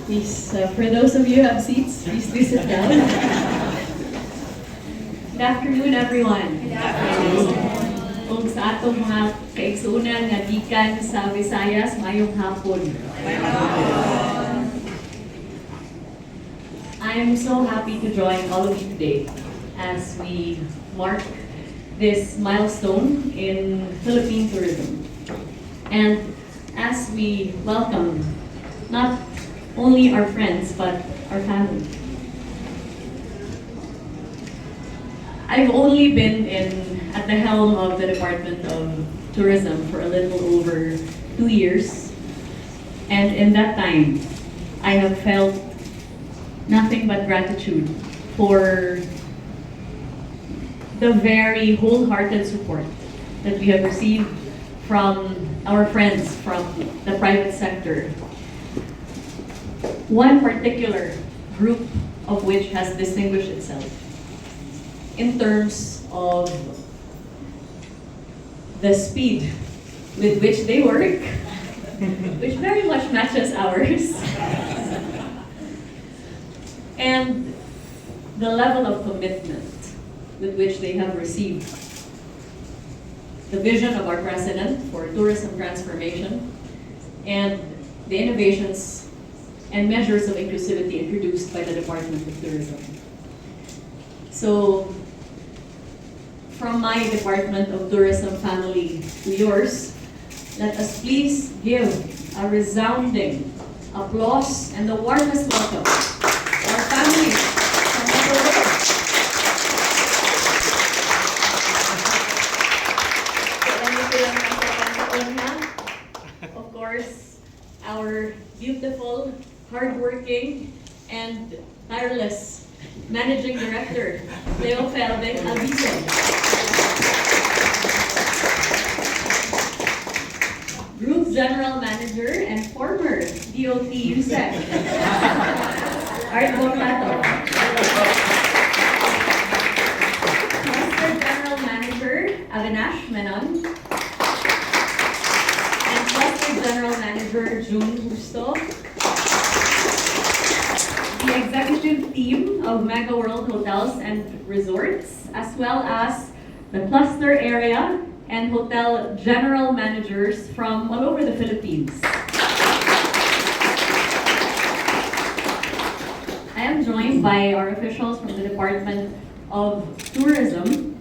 Please, for those of you who have seats, please do sit down. Good afternoon, everyone. Good afternoon. Kung sa atong mga kaigsuunan nga gikan sa Visayas, mayong hapon. I'm so happy to join all of you today as we mark this milestone in Philippine tourism. And as we welcome not only our friends, but our family. I've only been at the helm of the Department of Tourism for a little over 2 years. And in that time, I have felt nothing but gratitude for the very wholehearted support that we have received from our friends from the private sector. One particular group of which has distinguished itself in terms of the speed with which they work, which very much matches ours, and the level of commitment with which they have received the vision of our President for tourism transformation and the innovations and measures of inclusivity introduced by the Department of Tourism. So, from my Department of Tourism family to yours, let us please give a resounding applause and the warmest welcome to our families from MEGAWORLD. Of course, our beautiful, hardworking, and tireless Managing Director, Leo Felving Aviso. Group General Manager and former DOT USEC, Art Bortato. Cluster General Manager, Avinash Menon. And Cluster General Manager, June Justo. The executive team of MEGAWORLD Hotels and Resorts, as well as the cluster area and hotel general managers from all over the Philippines. I am joined by our officials from the Department of Tourism,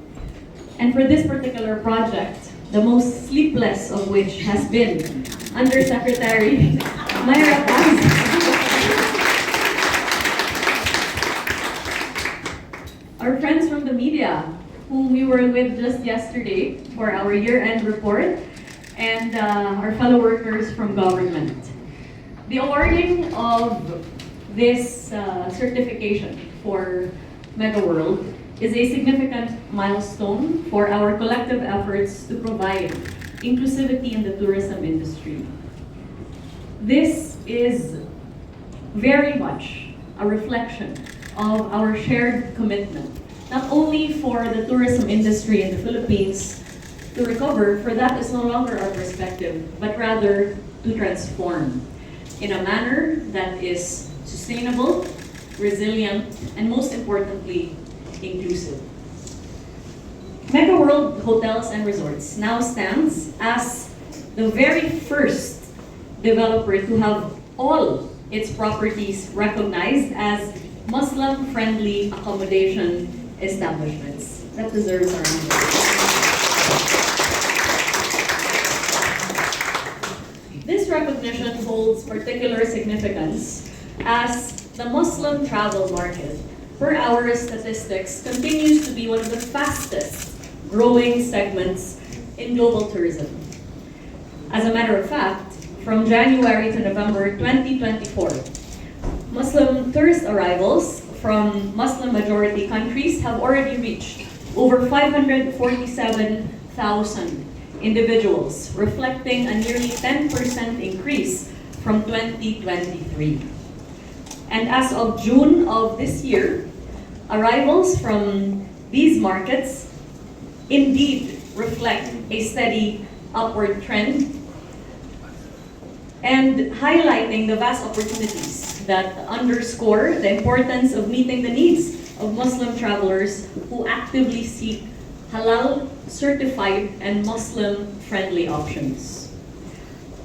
and for this particular project, the most sleepless of which has been Undersecretary Myra Paz. Our friends from the media, whom we were with just yesterday for our year-end report, and our fellow workers from government. The awarding of this certification for MEGAWORLD is a significant milestone for our collective efforts to provide inclusivity in the tourism industry. This is very much a reflection of our shared commitment, not only for the tourism industry in the Philippines to recover, for that is no longer our perspective, but rather to transform in a manner that is sustainable, resilient, and most importantly, inclusive. MEGAWORLD Hotels and Resorts now stands as the very first developer to have all its properties recognized as Muslim-friendly accommodation establishments. That deserves our honor. This recognition holds particular significance as the Muslim travel market, per our statistics, continues to be one of the fastest growing segments in global tourism. As a matter of fact, from January to November 2024, Muslim tourist arrivals from Muslim-majority countries have already reached over 547,000 individuals, reflecting a nearly 10% increase from 2023. And as of June of this year, arrivals from these markets indeed reflect a steady upward trend. and highlighting the vast opportunities that underscore the importance of meeting the needs of Muslim travelers who actively seek halal certified and Muslim friendly options.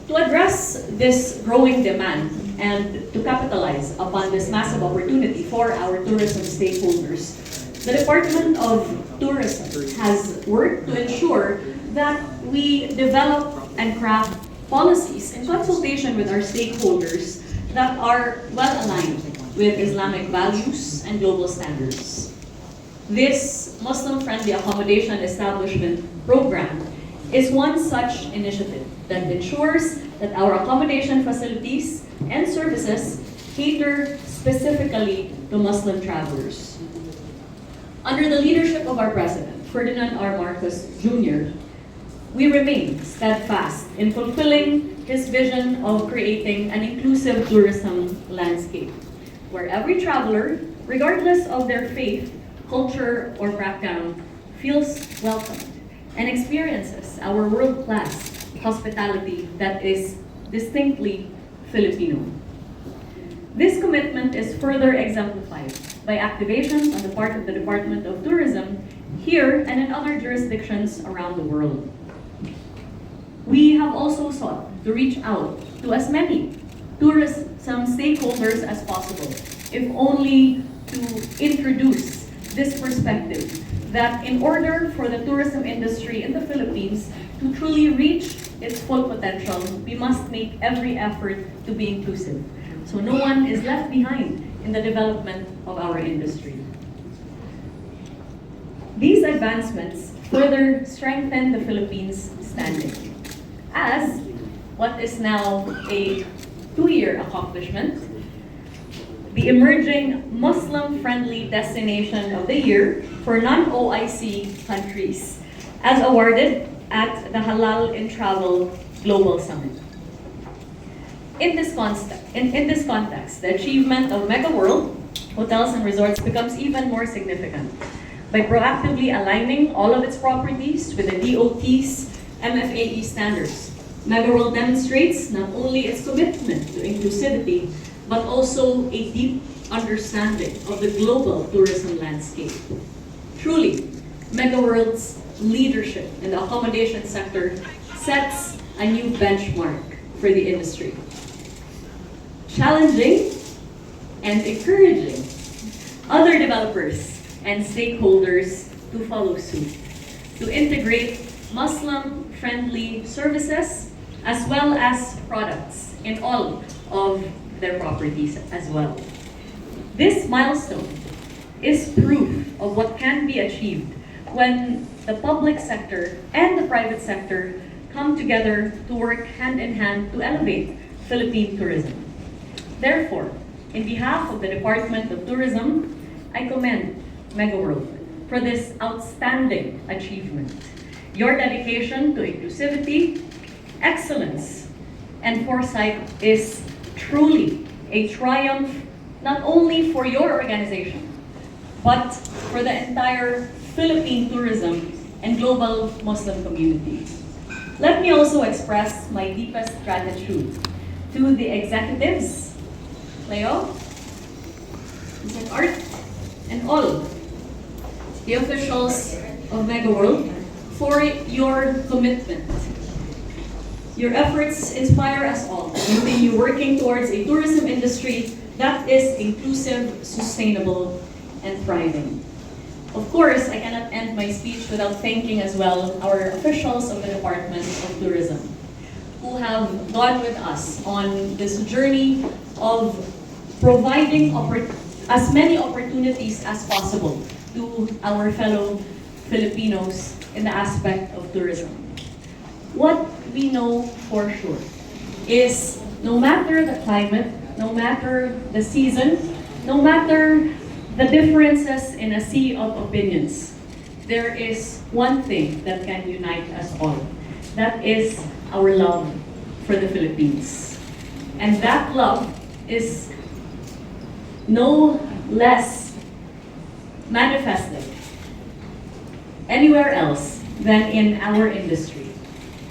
To address this growing demand and to capitalize upon this massive opportunity for our tourism stakeholders, the Department of Tourism has worked to ensure that we develop and craft policies in consultation with our stakeholders that are well aligned with Islamic values and global standards. This Muslim-friendly accommodation establishment program is one such initiative that ensures that our accommodation facilities and services cater specifically to Muslim travelers. Under the leadership of our President, Ferdinand R. Marcos Jr., we remain steadfast in fulfilling his vision of creating an inclusive tourism landscape, where every traveler, regardless of their faith, culture, or background, feels welcomed and experiences our world-class hospitality that is distinctly Filipino. This commitment is further exemplified by activations on the part of the Department of Tourism here and in other jurisdictions around the world. We have also sought to reach out to as many tourism stakeholders as possible, if only to introduce this perspective that in order for the tourism industry in the Philippines to truly reach its full potential, we must make every effort to be inclusive, so no one is left behind in the development of our industry. These advancements further strengthen the Philippines' standing as what is now a two-year accomplishment, the emerging Muslim-friendly destination of the year for non-OIC countries, as awarded at the Halal in Travel Global Summit. In this context, the achievement of MEGAWORLD Hotels and Resorts becomes even more significant by proactively aligning all of its properties with the DOT's MFAE standards. MEGAWORLD demonstrates not only its commitment to inclusivity, but also a deep understanding of the global tourism landscape. Truly, MEGAWORLD's leadership in the accommodation sector sets a new benchmark for the industry, challenging and encouraging other developers and stakeholders to follow suit, to integrate Muslim-friendly services as well as products in all of their properties as well. This milestone is proof of what can be achieved when the public sector and the private sector come together to work hand in hand to elevate Philippine tourism. Therefore, in behalf of the Department of Tourism, I commend MEGAWORLD for this outstanding achievement. Your dedication to inclusivity, excellence, and foresight is truly a triumph not only for your organization, but for the entire Philippine tourism and global Muslim community. Let me also express my deepest gratitude to the executives, Leo, Mr. Art, and all the officials of MEGAWORLD for your commitment. Your efforts inspire us all to continue working towards a tourism industry that is inclusive, sustainable, and thriving. Of course, I cannot end my speech without thanking as well our officials of the Department of Tourism who have gone with us on this journey of providing as many opportunities as possible to our fellow Filipinos in the aspect of tourism. What we know for sure is no matter the climate, no matter the season, no matter the differences in a sea of opinions, there is one thing that can unite us all. That is our love for the Philippines. And that love is no less manifested anywhere else than in our industry,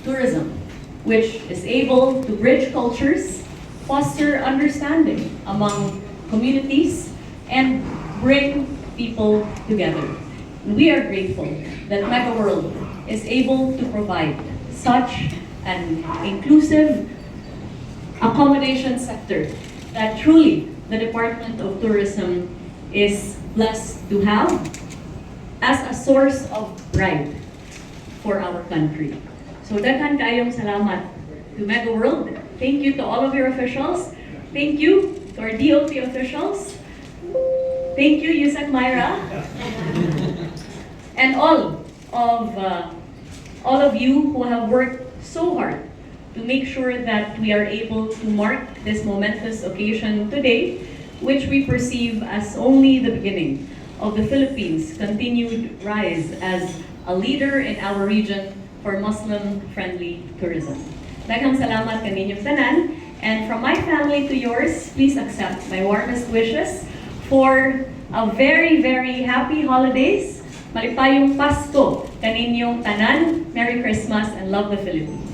tourism, which is able to bridge cultures, foster understanding among communities, and bring people together. We are grateful that MEGAWORLD is able to provide such an inclusive accommodation sector that truly the Department of Tourism is blessed to have as a source of pride for our country. So daghan kayong salamat to MEGAWORLD. Thank you to all of your officials. Thank you to our DOT officials. Thank you, Yusek Myra. And all of you who have worked so hard to make sure that we are able to mark this momentous occasion today, which we perceive as only the beginning of the Philippines' continued rise as a leader in our region for Muslim-friendly tourism. Daghang salamat kaninyong tanan, and from my family to yours, please accept my warmest wishes for a very, very happy holidays. Malipayong Pasko kaninyong tanan. Merry Christmas and love the Philippines.